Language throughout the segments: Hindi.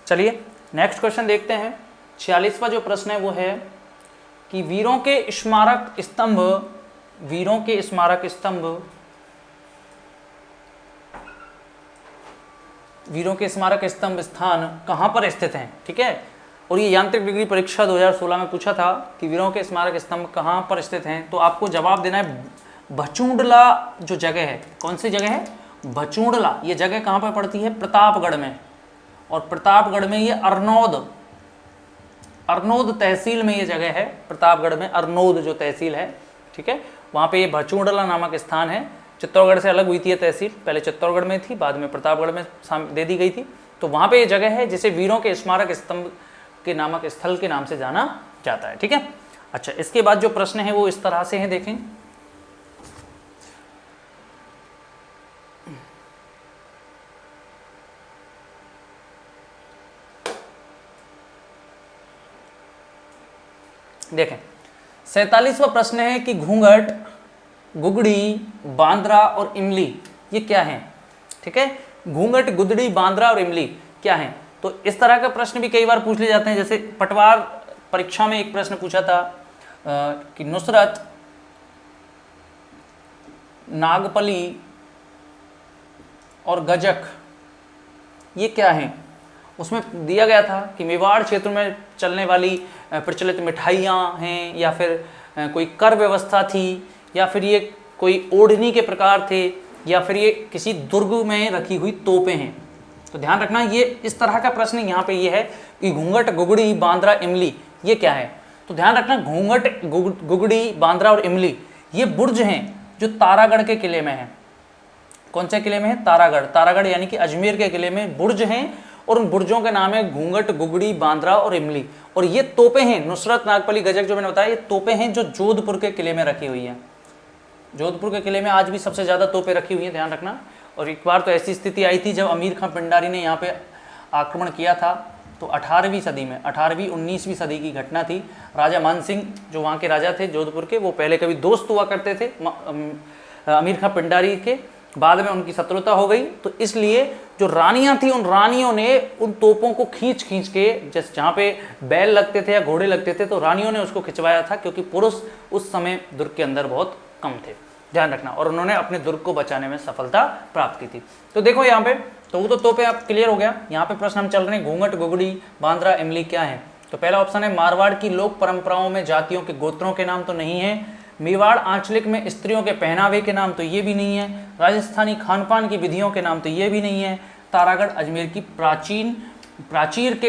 चलिए नेक्स्ट क्वेश्चन देखते हैं। 46वां जो प्रश्न है वो है कि वीरों के स्मारक स्तंभ स्थान कहाँ पर स्थित हैं। ठीक है, और ये यांत्रिक डिग्री परीक्षा 2016 में पूछा था कि वीरों के स्मारक स्तंभ कहाँ पर स्थित हैं। तो आपको जवाब देना है भचूंडला जो जगह है। कौन सी जगह है? भचूंडला। ये जगह कहाँ पर पड़ती है? प्रतापगढ़ में। और प्रतापगढ़ में ये अरनोद तहसील में ये जगह है। प्रतापगढ़ में अरनोद जो तहसील है, ठीक है, वहाँ पे ये भचूंडला नामक स्थान है। चित्तौड़गढ़ से अलग हुई थी ये तहसील, पहले चित्तौड़गढ़ में थी, बाद में प्रतापगढ़ में दे दी गई थी। तो वहाँ पे ये जगह है जिसे वीरों के स्मारक स्तंभ के नामक स्थल के नाम से जाना जाता है। ठीक है, अच्छा, इसके बाद जो प्रश्न है वो इस तरह से है, देखें। देखें 47वां प्रश्न है कि घूंघट, गुगड़ी, बांद्रा और इमली ये क्या हैं। ठीक है, घूंघट, गुदड़ी, बांद्रा और इमली क्या हैं। तो इस तरह का प्रश्न भी कई बार पूछ ले जाते हैं। जैसे पटवार परीक्षा में एक प्रश्न पूछा था कि नुसरत, नागपली और गजक ये क्या हैं। उसमें दिया गया था कि मेवाड़ क्षेत्र में चलने वाली प्रचलित मिठाइयाँ हैं, या फिर कोई कर व्यवस्था थी, या फिर ये कोई ओढ़नी के प्रकार थे, या फिर ये किसी दुर्ग में रखी हुई तोपें हैं। तो ध्यान रखना, ये इस तरह का प्रश्न यहाँ पे ये है कि घूंघट, गुगड़ी, बांद्रा, इमली ये क्या है। तो ध्यान रखना, घूंघट, गुगड़ी, बांद्रा और इमली ये बुर्ज हैं जो तारागढ़ के किले में है। कौन से किले में है? तारागढ़ यानी कि अजमेर के किले में बुर्ज हैं, और उन बुर्जों के नाम है घूंघट, गुगड़ी, बांद्रा और इमली। और ये तोपें हैं, नुसरत, नागपली, गजक जो मैंने बताया, ये तोपें हैं जो जोधपुर के किले में रखी हुई हैं। जोधपुर के किले में आज भी सबसे ज़्यादा तोपें रखी हुई हैं, ध्यान रखना। और एक बार तो ऐसी स्थिति आई थी जब अमीर खां पिंडारी ने यहाँ पे आक्रमण किया था। तो 18वीं सदी में, 18वीं 19वीं सदी की घटना थी। राजा मानसिंह जो वहाँ के राजा थे जोधपुर के, वो पहले कभी दोस्त हुआ करते थे अमीर खां पिंडारी के, बाद में उनकी शत्रुता हो गई। तो इसलिए जो रानियां थी, उन रानियों ने उन तोपों को खींच के, जैसे जहाँ पे बैल लगते थे या घोड़े लगते थे, तो रानियों ने उसको खिंचवाया था, क्योंकि पुरुष उस समय दुर्ग के अंदर बहुत कम थे, ध्यान रखना। और उन्होंने अपने दुर्ग को बचाने में सफलता प्राप्त की थी। तो देखो यहाँ पे, तो वो तो तोपें आप क्लियर हो गया। यहाँ पे प्रश्न हम चल रहे हैं, घूंघट, गुगड़ी, बांद्रा, इमली क्या है। तो पहला ऑप्शन है मारवाड़ की लोक परंपराओं में जातियों के गोत्रों के नाम तो नहीं है। मेवाड़ आंचलिक में स्त्रियों के पहनावे के नाम तो ये भी नहीं है। राजस्थानी खानपान की विधियों के नाम तो ये भी नहीं है। तारागढ़ अजमेर की प्राचीर के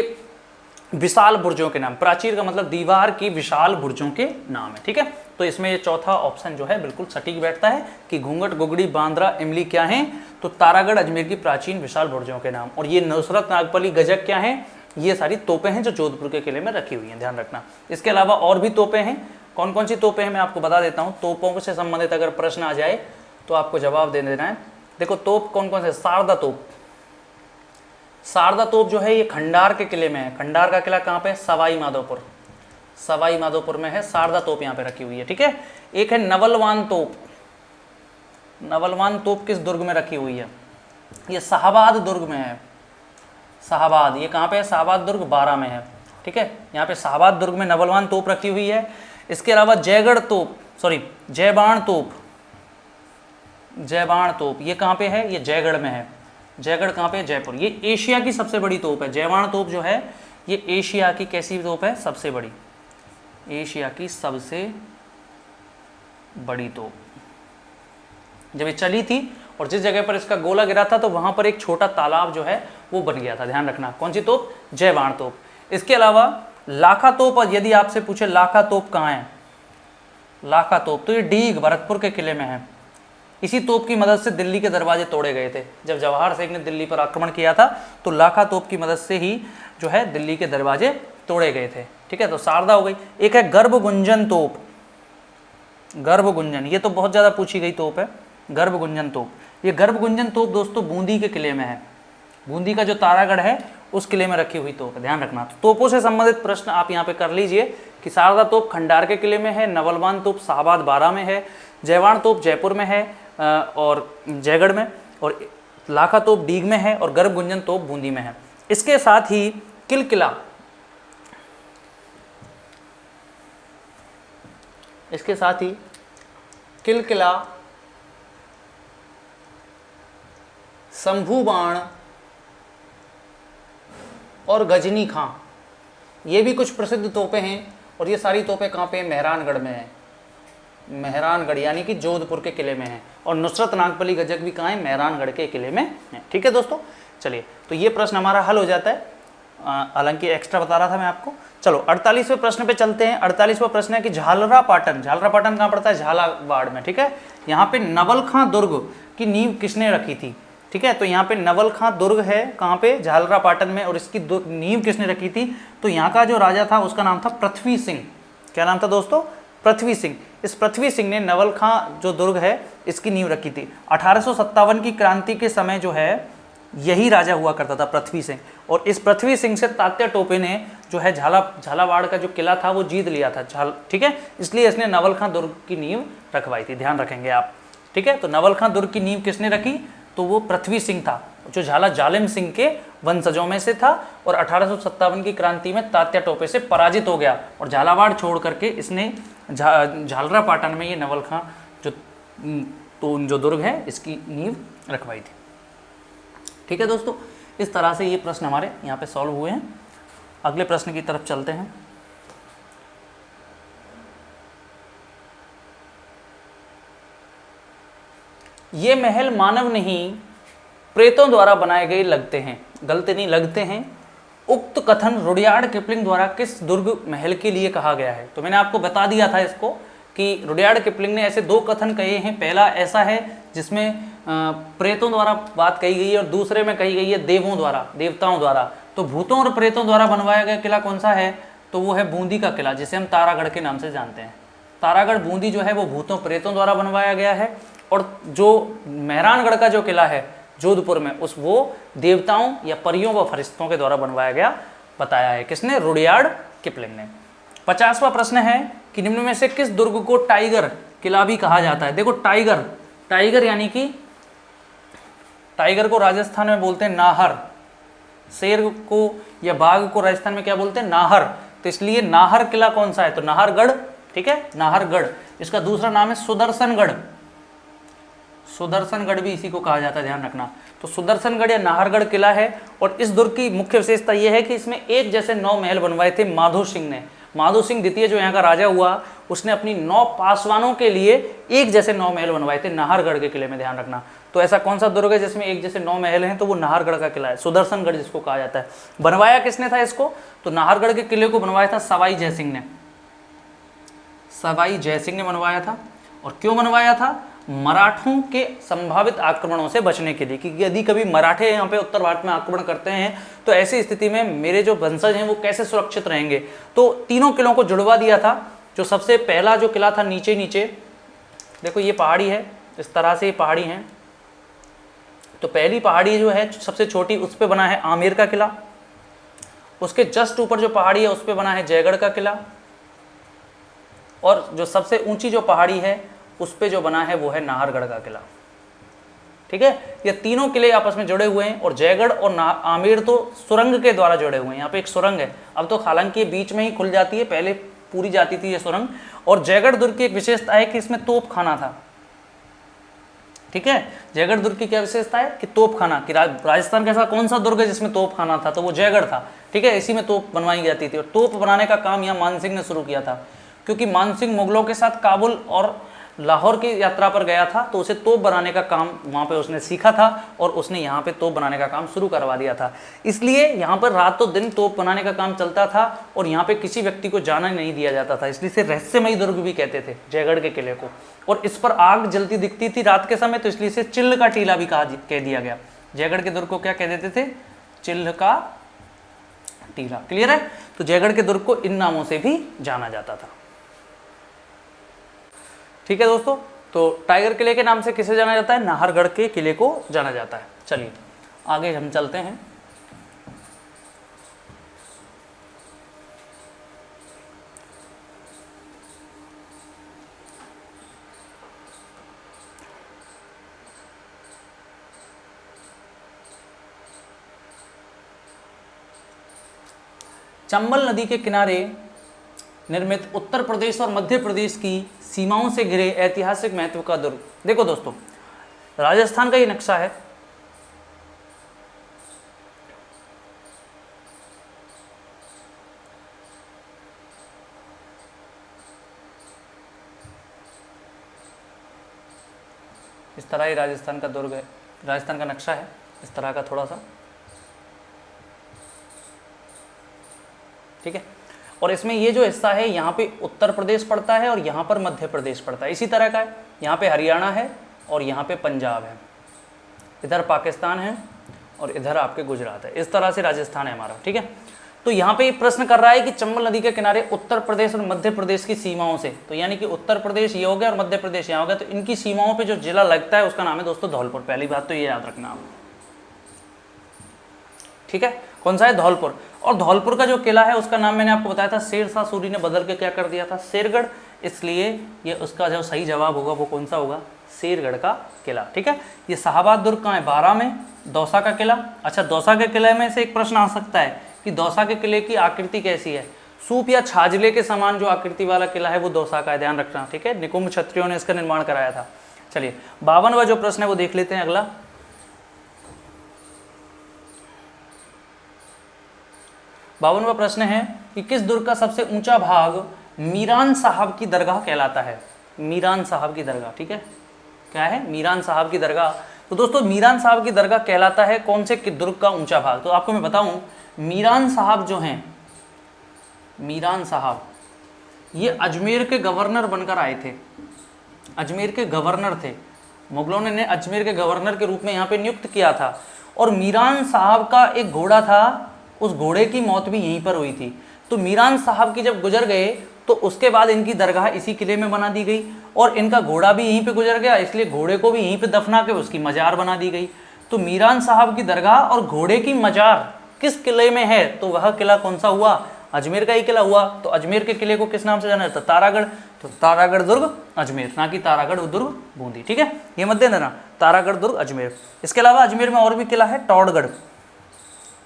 विशाल बुर्जों के नाम, प्राचीर का मतलब दीवार की विशाल बुर्जों के नाम है। ठीक है, तो इसमें ये चौथा ऑप्शन जो है बिल्कुल सटीक बैठता है कि घूंघट, गुगड़ी, बांद्रा, इमली क्या है। तो तारागढ़ अजमेर की प्राचीन विशाल बुर्जों के नाम। और ये नुसरत, नागपली, गजक क्या है, ये सारी तोपें हैं जो जोधपुर के किले में रखी हुई हैं, ध्यान रखना। इसके अलावा और भी तोपें हैं। कौन कौन सी तोपें हैं मैं आपको बता देता हूँ। तोपों से संबंधित अगर प्रश्न आ जाए तो आपको जवाब दे देना है। देखो तोप कौन कौन से, शारदा तोप। शारदा तोप जो है ये खंडार के किले में है। खंडार का किला कहाँ पे है? सवाई माधोपुर में है। शारदा तोप यहाँ पे रखी हुई है। ठीक है, एक है नवलवान तोप। नवलवान तोप किस दुर्ग में रखी हुई है? ये शाहबाद दुर्ग में है। शाहबाद, ये कहाँ पे है? शाहबाद दुर्ग 12 में है। ठीक है, यहाँ पे शाहबाद दुर्ग में नवलवान तोप रखी हुई है। इसके अलावा जयबाण तोप ये कहाँ पे है? ये जयगढ़ में है। जयगढ़ कहाँ पे है? जयपुर। ये एशिया की सबसे बड़ी तोप है। जयबाण तोप जो है ये एशिया की कैसी तोप है? सबसे बड़ी, एशिया की सबसे बड़ी तोप। जब ये चली थी और जिस जगह पर इसका गोला गिरा था तो वहां पर एक छोटा तालाब जो है वो बन गया था, ध्यान रखना। कौन सी तोप? जयबाण तोप। इसके अलावा लाखा तोप, यदि आपसे पूछे लाखा तोप कहाँ है, लाखा तोप तो ये डीग भरतपुर के किले में है। इसी तोप की मदद से दिल्ली के दरवाजे तोड़े गए थे। जब जवाहर शेख ने दिल्ली पर आक्रमण किया था तो लाखा तोप की मदद से ही जो है दिल्ली के दरवाजे तोड़े गए थे। ठीक है, तो शारदा हो गई। एक है गर्भगुंजन तोप। गर्भगुंजन ये तो बहुत ज़्यादा पूछी गई तोप है, गर्भगुंजन तोप। ये गर्भगुंजन तोप दोस्तों बूंदी के किले में है। बूंदी का जो तारागढ़ है उस किले में रखी हुई तोप है, ध्यान रखना। तो तोपों से संबंधित प्रश्न आप यहाँ पे कर लीजिए कि शारदा तोप खंडार के किले में है, नवलवान तोप शाहबाद 12 में है, जयबाण तोप जयपुर में है और जयगढ़ में, और लाखा तोप डीग में है, और गर्भगुंजन तोप बूंदी में है। इसके साथ ही किलकिला, इसके साथ ही किलकिला, शंभू बाण और गजनी खां, ये भी कुछ प्रसिद्ध तोपें हैं। और ये सारी तोपें कहाँ पे हैं? मेहरानगढ़ में है। मेहरानगढ़ यानी कि जोधपुर के किले में है। और नुसरत नागपली गजक भी कहाँ है? मेहरानगढ़ के किले में है। ठीक है दोस्तों, चलिए तो ये प्रश्न हमारा हल हो जाता है, हालांकि एक्स्ट्रा बता रहा था मैं आपको। चलो 48वें प्रश्न पे चलते हैं। 48वां प्रश्न है कि झालरा पाटन, झालरा पाटन कहाँ पड़ता है? झालावाड़ में। ठीक है, यहाँ पे नवल खां दुर्ग की नींव किसने रखी थी? ठीक है, तो यहाँ पे नवल खां दुर्ग है कहाँ पे? झालरा पाटन में। और इसकी नींव किसने रखी थी? तो यहाँ का जो राजा था उसका नाम था पृथ्वी सिंह। क्या नाम था दोस्तों? पृथ्वी सिंह। इस पृथ्वी सिंह ने नवल खां जो दुर्ग है इसकी नींव रखी थी। 1857 की क्रांति के समय जो है यही राजा हुआ करता था पृथ्वी सिंह। और इस पृथ्वी सिंह से तात्या टोपे ने जो है झालावाड़ का जो किला था वो जीत लिया था। ठीक है, इसलिए इसने नवल खां दुर्ग की नींव रखवाई थी, ध्यान रखेंगे आप। ठीक है, तो नवल खां दुर्ग की नींव किसने रखी? तो वो पृथ्वी सिंह था, जो झाला जालिम सिंह के वंशजों में से था। और 1857 की क्रांति में तात्या टोपे से पराजित हो गया और झालावाड़ छोड़ करके इसने झालरा पाटन में ये नवल खां जो दुर्ग है इसकी नींव रखवाई थी। ठीक है दोस्तों, इस तरह से ये प्रश्न हमारे यहाँ पे सॉल्व हुए हैं। अगले प्रश्न की तरफ चलते हैं। ये महल मानव नहीं प्रेतों द्वारा बनाए गए लगते हैं, गलते नहीं लगते हैं। उक्त कथन रुडयार्ड किपलिंग द्वारा किस दुर्ग महल के लिए कहा गया है? तो मैंने आपको बता दिया था इसको कि रुडयार्ड किपलिंग ने ऐसे दो कथन कहे हैं। पहला ऐसा है जिसमें प्रेतों द्वारा बात कही गई है और दूसरे में कही गई है देवों द्वारा, देवताओं द्वारा। तो भूतों और प्रेतों द्वारा बनवाया गया किला कौन सा है? तो वो है बूंदी का किला, जिसे हम तारागढ़ के नाम से जानते हैं। तारागढ़ बूंदी जो है वो भूतों प्रेतों द्वारा बनवाया गया है। और जो मेहरानगढ़ का जो किला है जोधपुर में वो देवताओं या परियों व फरिश्तों के द्वारा बनवाया गया बताया है। किसने? रुडयार्ड किपलिंग ने। 50वां प्रश्न है कि निम्न में से किस दुर्ग को टाइगर किला भी कहा जाता है? देखो टाइगर यानी कि टाइगर को राजस्थान में बोलते हैं नाहर, शेर को या बाघ को राजस्थान में क्या बोलते हैं? नाहर। तो इसलिए नाहर किला कौन सा है? तो नाहरगढ़। ठीक है, नाहरगढ़। इसका दूसरा नाम है सुदर्शनगढ़। सुदर्शनगढ़ भी इसी को कहा जाता है, ध्यान रखना। तो सुदर्शनगढ़ या नाहरगढ़ किला है। और इस दुर्ग की मुख्य विशेषता यह है कि इसमें एक जैसे 9 महल बनवाए थे माधो सिंह ने। माधो सिंह द्वितीय जो यहाँ का राजा हुआ उसने अपनी 9 पासवानों के लिए एक जैसे 9 महल बनवाए थे नाहरगढ़ के किले में, ध्यान रखना। तो ऐसा कौन सा दुर्ग है जिसमें एक जैसे 9 महल हैं? तो वो नाहरगढ़ का किला है, सुदर्शनगढ़ जिसको कहा जाता है। बनवाया किसने था इसको? तो नाहरगढ़ के किले को बनवाया था सवाई जयसिंह ने। सवाई जयसिंह ने बनवाया था। और क्यों बनवाया था? मराठों के संभावित आक्रमणों से बचने के लिए, क्योंकि यदि कभी मराठे यहाँ पे उत्तर भारत में आक्रमण करते हैं तो ऐसी स्थिति में मेरे जो वंशज हैं वो कैसे सुरक्षित रहेंगे। तो तीनों किलों को जुड़वा दिया था। जो सबसे पहला जो किला था नीचे देखो ये पहाड़ी है, इस तरह से ये पहाड़ी है। तो पहली पहाड़ी जो है सबसे छोटी उस पर बना है आमेर का किला। उसके जस्ट ऊपर जो पहाड़ी है उस पर बना है जयगढ़ का किला। और जो सबसे ऊंची जो पहाड़ी है उस पे जो बना है वो है नाहरगढ़ का किला। ठीक है, ये तीनों किले आपस में जुड़े हुए हैं। और जयगढ़ और आमेर तो सुरंग के द्वारा जुड़े हुए हैं। यहाँ पे एक सुरंग है, अब तो हालांकि ये बीच में ही खुल जाती है, पहले पूरी जाती थी ये सुरंग। और जयगढ़ दुर्ग की एक विशेषता है कि इसमें तोप खाना था। ठीक है, जयगढ़ दुर्ग की क्या विशेषता है? कि तोप खाना, कि राजस्थान का ऐसा कौन सा दुर्ग है जिसमें तोप खाना था? तो वो जयगढ़ था। ठीक है, इसी में तोप बनवाई जाती थी। और तोप बनाने का काम यहाँ मानसिंह ने शुरू किया था, क्योंकि मानसिंह मुगलों के साथ काबुल और लाहौर की यात्रा पर गया था, तो उसे तोप बनाने का काम वहाँ पे उसने सीखा था और उसने यहाँ पे तोप बनाने का काम शुरू करवा दिया था। इसलिए यहाँ पर रातों दिन तोप बनाने का काम चलता था और यहाँ पे किसी व्यक्ति को जाना नहीं दिया जाता था। इसलिए इसे रहस्यमयी दुर्ग भी कहते थे जयगढ़ के किले को। और इस पर आग जलती दिखती थी रात के समय, तो इसलिए इसे चिल्ल का टीला भी कह दिया गया। जयगढ़ के दुर्ग को क्या कह देते थे? चिल्ल का टीला। क्लियर है? तो जयगढ़ के दुर्ग को इन नामों से भी जाना जाता था। ठीक है दोस्तों, तो टाइगर किले के नाम से किसे जाना जाता है? नाहरगढ़ के किले को जाना जाता है। चलिए आगे हम चलते हैं। चंबल नदी के किनारे निर्मित उत्तर प्रदेश और मध्य प्रदेश की सीमाओं से घिरे ऐतिहासिक महत्व का दुर्ग। देखो दोस्तों, राजस्थान का ये नक्शा है, इस तरह ही राजस्थान का दुर्ग है, राजस्थान का नक्शा है इस तरह का थोड़ा सा, ठीक है। और इसमें ये जो हिस्सा है यहाँ पे उत्तर प्रदेश पड़ता है और यहाँ पर मध्य प्रदेश पड़ता है, इसी तरह का है। यहाँ पे हरियाणा है और यहाँ पे पंजाब है, इधर पाकिस्तान है और इधर आपके गुजरात है। इस तरह से राजस्थान है हमारा, ठीक है। तो यहाँ पे प्रश्न कर रहा है कि चंबल नदी के किनारे उत्तर प्रदेश और मध्य प्रदेश की सीमाओं से, तो यानी कि उत्तर प्रदेश ये हो गया और मध्य प्रदेश यहाँ हो गया, तो इनकी सीमाओं पे जो जिला लगता है उसका नाम है दोस्तों धौलपुर। पहली बात तो ये याद रखना आप, ठीक है। कौन सा है? धौलपुर। और धौलपुर का जो किला है उसका नाम मैंने आपको बताया था, शेरशाह सूरी ने बदल के क्या कर दिया था? शेरगढ़। इसलिए ये उसका जो सही जवाब होगा वो कौन सा होगा? शेरगढ़ का किला, ठीक है। ये शाहबाद दुर्ग कहाँ है? 12 में। दौसा का किला, अच्छा दौसा के किले में से एक प्रश्न आ सकता है कि दौसा के किले की आकृति कैसी है? सूप या छाजले के समान जो आकृति वाला किला है वो दौसा का है, ध्यान रखना, ठीक है। निकुंभ क्षत्रियों ने इसका निर्माण कराया था। चलिए 52वां जो प्रश्न है वो देख लेते हैं अगला। 52वां प्रश्न है कि किस दुर्ग का सबसे ऊंचा भाग मीरान साहब की दरगाह कहलाता है? मीरान साहब की दरगाह, ठीक है, क्या है? मीरान साहब की दरगाह। तो दोस्तों मीरान साहब की दरगाह कहलाता है कौन से दुर्ग का ऊंचा भाग? तो आपको मैं बताऊं, मीरान साहब जो हैं, मीरान साहब ये अजमेर के गवर्नर बनकर आए थे, अजमेर के गवर्नर थे। मुगलों ने अजमेर के गवर्नर के रूप में यहाँ पे नियुक्त किया था। और मीरान साहब का एक घोड़ा था, उस घोड़े की मौत भी यहीं पर हुई थी। तो मीरान साहब की जब गुजर गए तो उसके बाद इनकी दरगाह इसी किले में बना दी गई और इनका घोड़ा भी यहीं पे गुजर गया, इसलिए घोड़े को भी यहीं पे दफना के उसकी मजार बना दी गई। तो मीरान साहब की दरगाह और घोड़े की मजार किस किले में है? तो वह किला कौन सा हुआ? अजमेर का ही किला हुआ। तो अजमेर के किले को किस नाम से जाना जाता? तारागढ़। तो तारागढ़ दुर्ग अजमेर, ना कि तारागढ़ दुर्ग बूंदी, ठीक है, ये मत देना, तारागढ़ दुर्ग अजमेर। इसके अलावा अजमेर में और भी किला है, टौड़गढ़।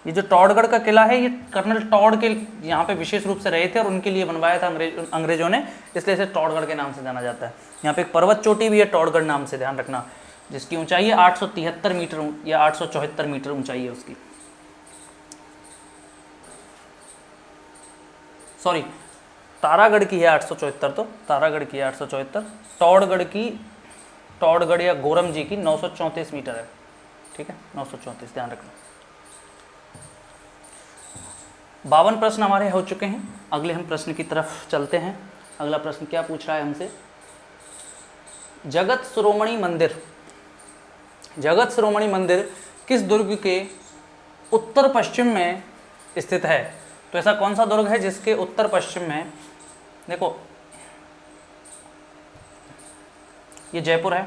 ये जो टौड़गढ़ का किला है ये कर्नल टौड़ के यहाँ पे विशेष रूप से रहे थे और उनके लिए बनवाया था अंग्रेजों ने, इसलिए इसे टौड़गढ़ के नाम से जाना जाता है। यहाँ पे एक पर्वत चोटी भी है टौड़गढ़ नाम से, ध्यान रखना, जिसकी ऊंचाई है 873 मीटर या 874 मीटर ऊंचाई है उसकी। सॉरी, तारागढ़ की है 874, तो तारागढ़ की है 874, टौड़गढ़ या गोरम जी की 934 मीटर है, ठीक है, 934, ध्यान रखना। 52 प्रश्न हमारे हो चुके हैं। अगले हम प्रश्न की तरफ चलते हैं। अगला प्रश्न क्या पूछ रहा है हमसे? जगत शिरोमणि मंदिर, जगत शिरोमणि मंदिर किस दुर्ग के उत्तर पश्चिम में स्थित है? तो ऐसा कौन सा दुर्ग है जिसके उत्तर पश्चिम में, देखो ये जयपुर है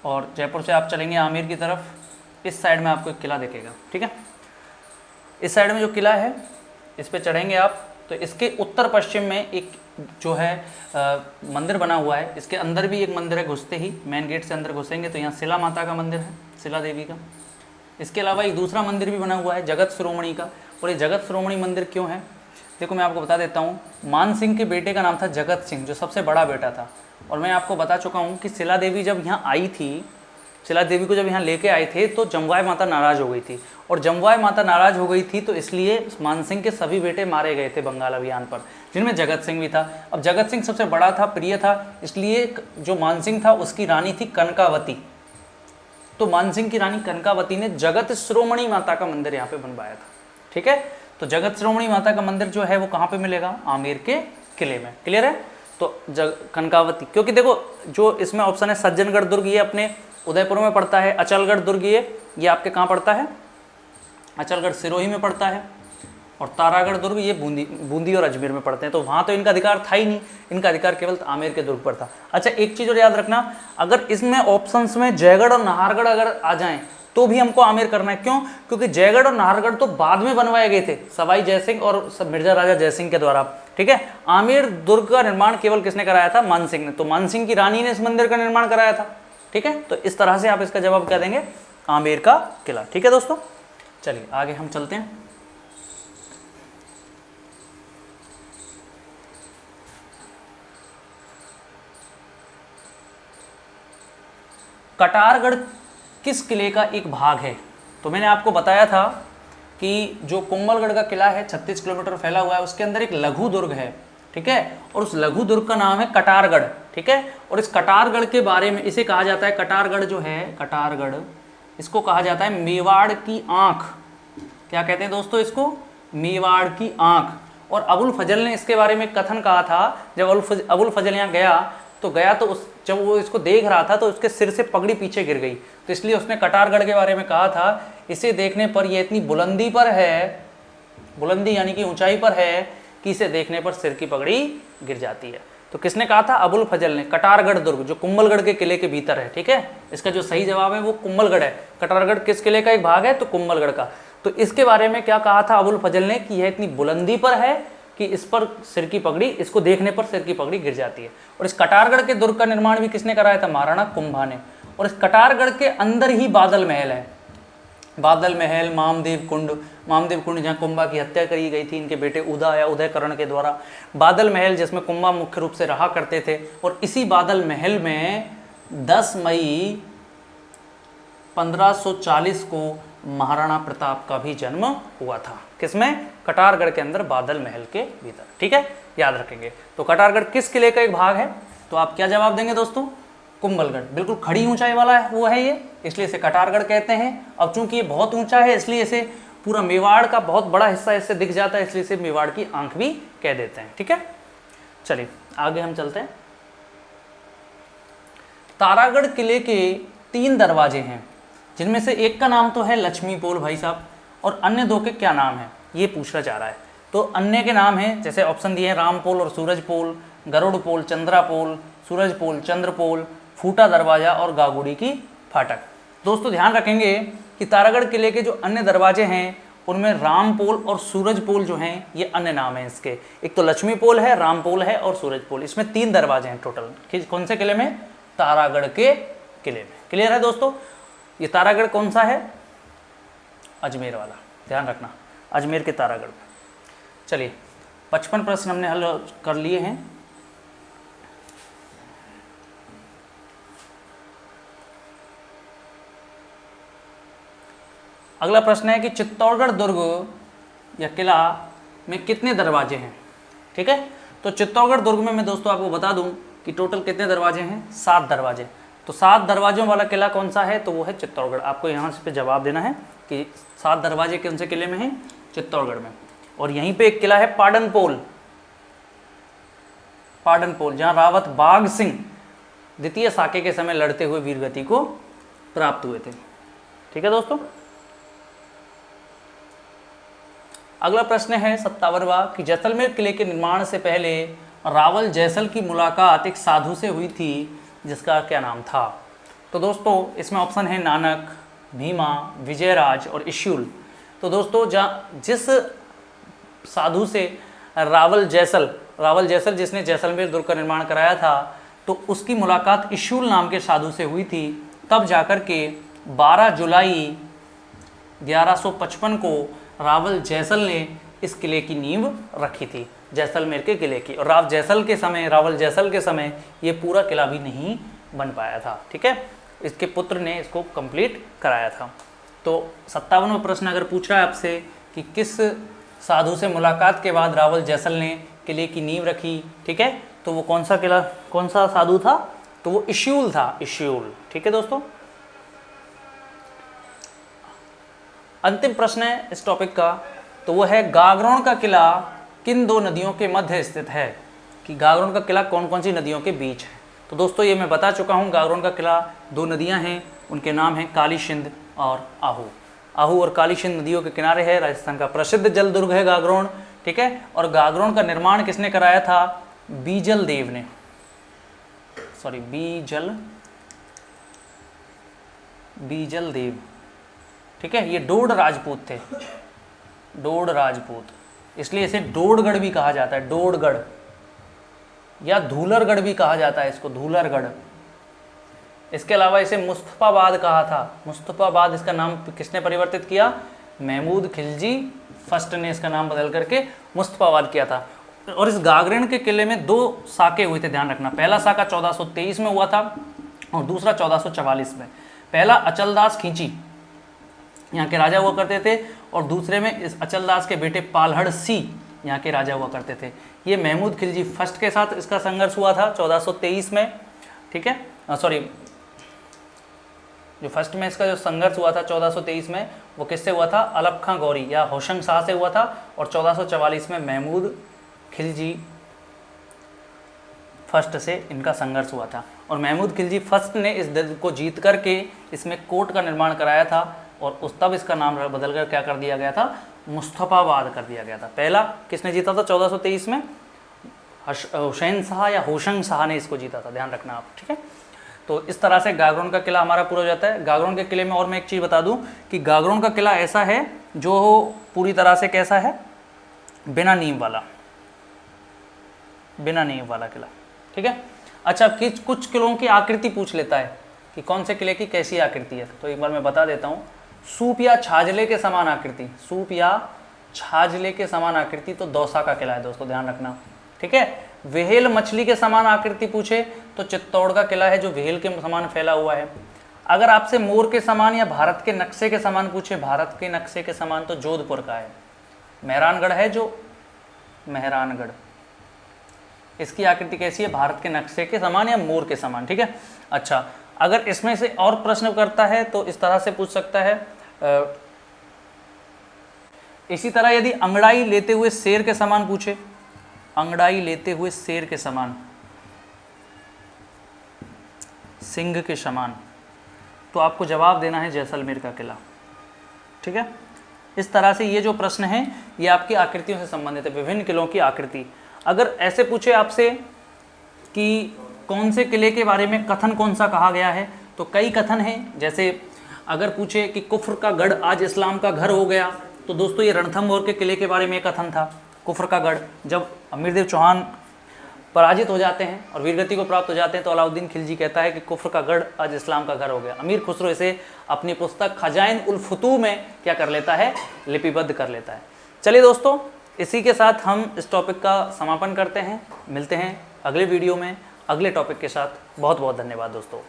और जयपुर से आप चलेंगे आमेर की तरफ, इस साइड में आपको एक किला दिखेगा, ठीक है। इस साइड में जो किला है इस पे चढ़ेंगे आप, तो इसके उत्तर पश्चिम में एक जो है मंदिर बना हुआ है। इसके अंदर भी एक मंदिर है, घुसते ही मेन गेट से अंदर घुसेंगे तो यहाँ शिला माता का मंदिर है, शिला देवी का। इसके अलावा एक दूसरा मंदिर भी बना हुआ है जगत शिरोमणि का। और ये जगत शिरोमणि मंदिर क्यों है? देखो मैं आपको बता देता हूँ, मान सिंह के बेटे का नाम था जगत सिंह, जो सबसे बड़ा बेटा था। और मैं आपको बता चुका हूँ कि शिला देवी जब यहाँ आई थी, शिला देवी को जब यहाँ लेके आए थे तो जमवाय माता नाराज हो गई थी, और जमवाय माता नाराज हो गई थी तो इसलिए मानसिंह के सभी बेटे मारे गए थे बंगाल अभियान पर, जिनमें जगत सिंह भी था। अब जगत सिंह सबसे बड़ा था, प्रिय था, इसलिए जो मानसिंह था उसकी रानी थी कनकावती। तो मानसिंह की रानी कनकावती ने जगत शिरोमणि माता का मंदिर यहाँ पे बनवाया था, ठीक है। तो जगत शिरोमणि माता का मंदिर जो है वो कहाँ पे मिलेगा? आमेर के किले में, क्लियर है। तो कनकावती, क्योंकि देखो जो इसमें ऑप्शन है सज्जनगढ़ दुर्ग, ये अपने उदयपुर में पड़ता है। अचलगढ़ दुर्ग ये आपके कहाँ पड़ता है? अचलगढ़ सिरोही में पड़ता है। और तारागढ़ दुर्ग ये बूंदी और अजमेर में पड़ते हैं। तो वहाँ तो इनका अधिकार था ही नहीं, इनका अधिकार केवल आमेर के दुर्ग पर था। अच्छा एक चीज़ और याद रखना, अगर इसमें ऑप्शंस में जयगढ़ और नाहरगढ़ अगर आ जाएं तो भी हमको आमेर करना है। क्यों? क्योंकि जयगढ़ और नाहरगढ़ तो बाद में बनवाए गए थे सवाई जयसिंह और मिर्जा राजा जयसिंह के द्वारा, ठीक है। आमेर दुर्ग का निर्माण केवल किसने कराया था? मानसिंह ने। तो मानसिंह की रानी ने इस मंदिर का निर्माण कराया था, ठीक है। तो इस तरह से आप इसका जवाब क्या देंगे? आमेर का किला, ठीक है दोस्तों। चलिए आगे हम चलते हैं। कटारगढ़ किस किले का एक भाग है? तो मैंने आपको बताया था कि जो कुंभलगढ़ का किला है 36 किलोमीटर फैला हुआ है, उसके अंदर एक लघु दुर्ग है, ठीक है, और उस लघु दुर्ग का नाम है कटारगढ़, ठीक है। और इस कटारगढ़ के बारे में इसे कहा जाता है, कटारगढ़ जो है, कटारगढ़ इसको कहा जाता है मेवाड़ की आंख। क्या कहते हैं दोस्तों इसको? मेवाड़ की आंख। और अबुल फजल ने इसके बारे में कथन कहा था, जब अबुल फजल यहाँ गया तो जब वो इसको देख रहा था तो उसके सिर से पगड़ी पीछे गिर गई, तो इसलिए उसने कटारगढ़ के बारे में कहा था, इसे देखने पर ये इतनी बुलंदी पर है, बुलंदी यानी कि ऊंचाई पर है, कि इसे देखने पर सिर की पगड़ी गिर जाती है। तो किसने कहा था? अबुल फजल ने। कटारगढ़ दुर्ग जो कुंभलगढ़ के किले के भीतर है, ठीक है, इसका जो सही जवाब है वो कुंभलगढ़ है। कटारगढ़ किस किले का एक भाग है? तो कुंभलगढ़ का। तो इसके बारे में क्या कहा था अबुल फजल ने कि यह इतनी बुलंदी पर है कि इस पर सिर की पगड़ी, इसको देखने पर सिर की पगड़ी गिर जाती है। और इस कटारगढ़ के दुर्ग का निर्माण भी किसने कराया था? महाराणा कुंभा ने। और इस कटारगढ़ के अंदर ही बादल महल है, बादल महल, मामदेव कुंड जहाँ कुंभा की हत्या करी गई थी इनके बेटे उदय या उदयकरण के द्वारा। बादल महल जिसमें कुंभा मुख्य रूप से रहा करते थे। और इसी बादल महल में 10 मई 1540 को महाराणा प्रताप का भी जन्म हुआ था। किसमें? कटारगढ़ के अंदर बादल महल के भीतर, ठीक है, याद रखेंगे। तो कटारगढ़ किस किले का एक भाग है? तो आप क्या जवाब देंगे दोस्तों? कुंभलगढ़। बिल्कुल खड़ी ऊंचाई वाला है वो है ये, इसलिए इसे कटारगढ़ कहते हैं। अब चूंकि ये बहुत ऊंचा है इसलिए इसे पूरा मेवाड़ का बहुत बड़ा हिस्सा इससे दिख जाता है, इसलिए इसे मेवाड़ की आंख भी कह देते हैं, ठीक है। चलिए आगे हम चलते हैं। तारागढ़ किले के 3 दरवाजे हैं, जिनमें से एक का नाम तो है लक्ष्मी पोल भाई साहब, और अन्य 2 के क्या नाम है ये पूछना चाह रहा है। तो अन्य के नाम हैं, जैसे ऑप्शन दिए हैं, राम पोल और सूरज पोल, गरुड़ पोल, चंद्रा पोल, सूरज पोल, चंद्र पोल, फूटा दरवाजा और गागुड़ी की फाटक। दोस्तों ध्यान रखेंगे कि तारागढ़ किले के जो अन्य दरवाजे हैं उनमें राम पोल और सूरज पोल जो हैं ये अन्य नाम हैं इसके। एक तो लक्ष्मी पोल है, राम पोल है और सूरज पोल। इसमें 3 दरवाजे हैं टोटल। कौन से किले में? तारागढ़ के किले में। क्लियर है दोस्तों? ये तारागढ़ कौन सा है? अजमेर वाला, ध्यान रखना, अजमेर के तारागढ़ में। चलिए 55 प्रश्न हमने हल कर लिए हैं। अगला प्रश्न है कि चित्तौड़गढ़ दुर्ग या किला में कितने दरवाजे हैं? ठीक है, तो चित्तौड़गढ़ दुर्ग में मैं दोस्तों आपको बता दूं कि टोटल कितने दरवाजे हैं? 7 दरवाजे। तो 7 दरवाजों वाला किला कौन सा है? तो वो है चित्तौड़गढ़। आपको यहाँ से पे जवाब देना है कि 7 दरवाजे कौन से किले में हैं? चित्तौड़गढ़ में। और यहीं पे एक किला है पाटनपोल, पाटनपोल, जहाँ रावत बाघ सिंह द्वितीय साके के समय लड़ते हुए वीरगति को प्राप्त हुए थे। ठीक है दोस्तों। अगला प्रश्न है 57वां कि जैसलमेर किले के निर्माण से पहले रावल जैसल की मुलाकात एक साधु से हुई थी जिसका क्या नाम था? तो दोस्तों इसमें ऑप्शन है नानक, भीमा, विजयराज और इशूल। तो दोस्तों जिस साधु से रावल जैसल जिसने जैसलमेर दुर्ग का निर्माण कराया था, तो उसकी मुलाकात इशूल नाम के साधु से हुई थी। तब जाकर के 12 जुलाई 1155 को रावल जैसल ने इस किले की नींव रखी थी, जैसलमेर के किले की। और रावल जैसल के समय ये पूरा किला भी नहीं बन पाया था। ठीक है, इसके पुत्र ने इसको कंप्लीट कराया था। तो 57वां प्रश्न अगर पूछ रहा है आपसे कि किस साधु से मुलाकात के बाद रावल जैसल ने किले की नींव रखी, ठीक है, तो वो कौन सा साधु था? तो वो इशूल था, इशूल। ठीक है दोस्तों। अंतिम प्रश्न है इस टॉपिक का, तो वो है गागरोन का किला किन 2 नदियों के मध्य स्थित है? कि गागरोन का किला कौन कौन सी नदियों के बीच है? तो दोस्तों ये मैं बता चुका हूँ, गागरोन का किला 2 नदियाँ हैं, उनके नाम हैं काली सिंध और आहू। आहू और काली सिंध नदियों के किनारे है, राजस्थान का प्रसिद्ध जल दुर्ग है गागरोन। ठीक है, और गागरोन का निर्माण किसने कराया था? बीजल देव ने, बीजल देव। ठीक है, ये डोड राजपूत थे, डोड राजपूत, इसलिए इसे डोडगढ़ भी कहा जाता है, डोडगढ़ या धूलरगढ़ भी कहा जाता है इसको, धूलरगढ़। इसके अलावा इसे मुस्तफाबाद कहा था, मुस्तफाबाद इसका नाम किसने परिवर्तित किया? महमूद खिलजी फर्स्ट ने इसका नाम बदल करके मुस्तफाबाद किया था। और इस गागरेन के किले में 2 साके हुए थे, ध्यान रखना। पहला साका 1423 में हुआ था और दूसरा 1444 में। पहला अचलदास खींची यहाँ के राजा हुआ करते थे, और दूसरे में इस अचलदास के बेटे पालहड़ सी यहाँ के राजा हुआ करते थे। ये महमूद खिलजी फर्स्ट के साथ इसका संघर्ष हुआ था 1423 में, ठीक है, सॉरी, जो फर्स्ट में इसका जो संघर्ष हुआ था 1423 में, वो किससे हुआ था? अलप खां गौरी या होशंग शाह से हुआ था। और 1444 में महमूद खिलजी फर्स्ट से इनका संघर्ष हुआ था। और महमूद खिलजी फर्स्ट ने इस युद्ध को जीत करके इसमें कोर्ट का निर्माण कराया था, और उस तब इसका नाम बदलकर क्या कर दिया गया था? मुस्तफाबाद कर दिया गया था। पहला किसने जीता था 1423 में? हुसैन शाह या होशंग शाह ने इसको जीता था, ध्यान रखना आप, ठीक है। तो इस तरह से गागरोन का किला हमारा पूरा हो जाता है। गागरोन के किले में और मैं एक चीज़ बता दूं कि गागरोन का किला ऐसा है जो पूरी तरह से कैसा है? बिना नींव वाला, बिना नींव वाला किला, ठीक है। अच्छा, कुछ किलों की आकृति पूछ लेता है कि कौन से किले की कैसी आकृति है, तो एक बार मैं बता देता हूँ। सूप या छाजले के समान आकृति, सूप या छाजले के समान आकृति तो दौसा का किला है दोस्तों, ध्यान रखना, ठीक है। वेहेल मछली के समान आकृति पूछे तो चित्तौड़ का किला है जो वेहेल के समान फैला हुआ है। अगर आपसे मोर के समान या भारत के नक्शे के समान पूछे, भारत के नक्शे के समान, तो जोधपुर का है। मेहरानगढ़ है जो मेहरानगढ़, इसकी आकृति कैसी है? भारत के नक्शे के समान या मोर के समान, ठीक है। अच्छा, अगर इसमें से और प्रश्न करता है तो इस तरह से पूछ सकता है। इसी तरह यदि अंगड़ाई लेते हुए शेर के समान पूछे, अंगड़ाई लेते हुए शेर के समान, सिंह के समान, तो आपको जवाब देना है जैसलमेर का किला, ठीक है। इस तरह से ये जो प्रश्न है ये आपकी आकृतियों से संबंधित है, विभिन्न किलों की आकृति। अगर ऐसे पूछे आपसे कि कौन से किले के बारे में कथन कौन सा कहा गया है, तो कई कथन हैं। जैसे अगर पूछे कि कुफ्र का गढ़ आज इस्लाम का घर हो गया, तो दोस्तों ये रणथंभौर के किले के बारे में कथन था। कुफ्र का गढ़, जब अमीरदेव चौहान पराजित हो जाते हैं और वीरगति को प्राप्त हो जाते हैं, तो अलाउद्दीन खिलजी कहता है कि कुफ्र का गढ़ आज इस्लाम का घर हो गया। अमीर खुसरो इसे अपनी पुस्तक खजाइन उल फुतू में क्या कर लेता है? लिपिबद्ध कर लेता है। चलिए दोस्तों, इसी के साथ हम इस टॉपिक का समापन करते हैं। मिलते हैं अगले वीडियो में अगले टॉपिक के साथ। बहुत बहुत धन्यवाद दोस्तों।